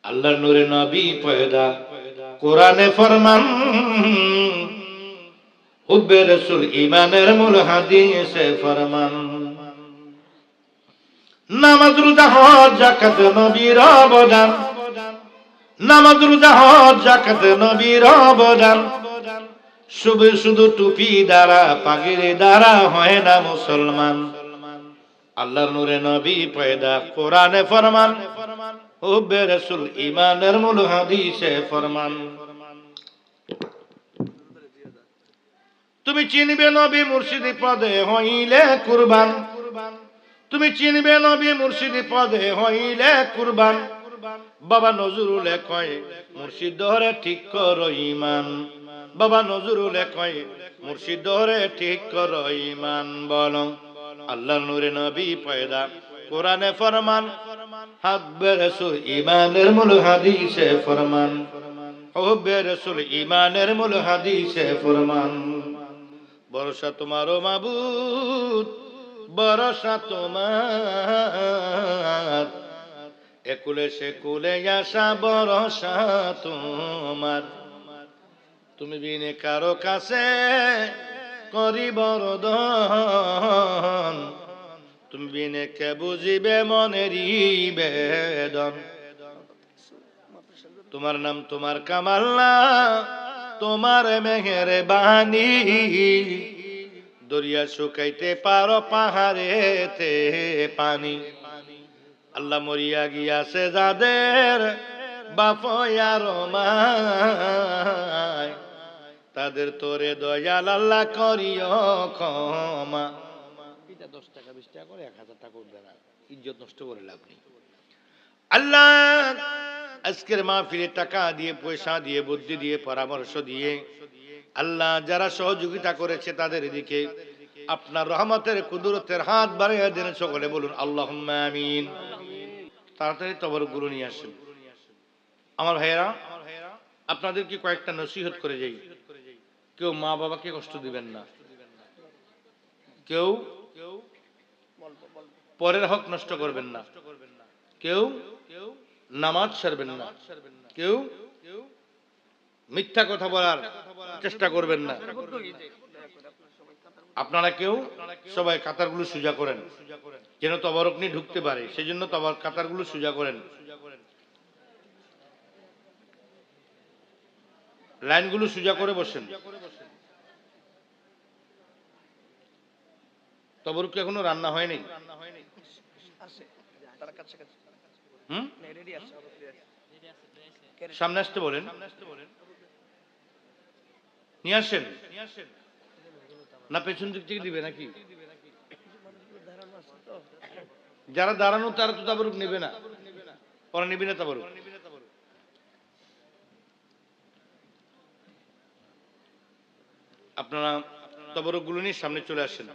আল্লাহর নূরে নবী পয়দা, কোরআনে ফরমান, হুব্বে রাসূল ঈমানের মূল হাদিসে ফরমান। নামাজ রোজা হজ যাকাত নবীর অবদান, নামাজ রোজা হজ যাকাত নবীর অবদান। শুধু টুপি দ্বারা পাগড়ি দ্বারা হয় না মুসলমান। আল্লাহর নূরে নবী পয়দা, কোরআনে ফরমান, হুব্বে রাসূল ঈমানের মূল হাদিসে ফরমান। তুমি চিনবে নবী মুর্শিদি পদে হইলে কুরবান, তুমি চিনবে নবী মুর্শিদি পদে হইলে কুরবান। বাবা নজরুল কয় মুর্শিদ ধরে ঠিক কর ঈমান, বাবা নজরুল কয় মুর্শিদ ধরে ঠিক কর ঈমান। বলো আল্লাহর নূরে নবী পয়দা, কোরআনে ফরমান, হুব্বে রাসূল ঈমানের মূল হাদিসে ফরমান, হুব্বে রাসূল ঈমানের মূল হাদিসে ফরমান। ভরসা তোমার ও মাবুদ, ভরসা তোমার, একুলে সেকুলে আসা ভরসা তোমার। তুমি বিনে কারো কাছে করি বরদন, তুমি বিনে কে বুঝিবে মনেরই বেদন। তোমার নাম তোমার কামাল না, তোমার মেহেরবানি, দরিয়া শুকাইতে পারো পাহাড়েতে পানি। আল্লাহ মরিয়া গিয়াছে যাদের বাপ আর মায়, তাদের তোরে দয়াল আল্লাহ করিও ক্ষমা। এটা 10 টাকা 20 টাকা করে 1000 টাকা করবে না, ইজ্জত নষ্ট করে লাভ নেই। আল্লাহ আজকের মাহফিলে টাকা দিয়ে, পয়সা দিয়ে, বুদ্ধি দিয়ে, পরামর্শ দিয়ে আল্লাহ যারা সহযোগিতা করেছে তাদের দিকে আপনার রহমতের কুদরতের হাত বাড়িয়ে দেন। সকলে বলুন আল্লাহুম্মা আমিন। তাড়াতাড়ি তবরকগুলো নিয়ে আসেন। আমার ভাইয়েরা, আপনাদেরকে কয়েকটা নসিহত করে যাই। কেউ মা বাবাকে কষ্ট দিবেন না, কেউ পরের হক নষ্ট করবেন না, কেউ নামাজ ছাড়বেন না, কেউ মিথ্যা কথা বলার চেষ্টা করবেন না। আপনারা কেউ সবাই কাতারগুলো সোজা করেন, যেন তবারক নিয়ে ঢুকতে পারে, সেজন্য কাতারগুলো সোজা করেন। লাইনগুলো সোজা করে বসেন। তবরক কি এখনো রান্না হয়নি? সামনে আসতে বলেন, নিয়ে আসেন। না পেছন দিক থেকে দিবে নাকি? যারা দাঁড়ানো তারা তো তাবরুক নেবে না, পরে নেবে না তাবরুক। আপনারা তবরক গুলো নিয়ে সামনে চলে আসেন।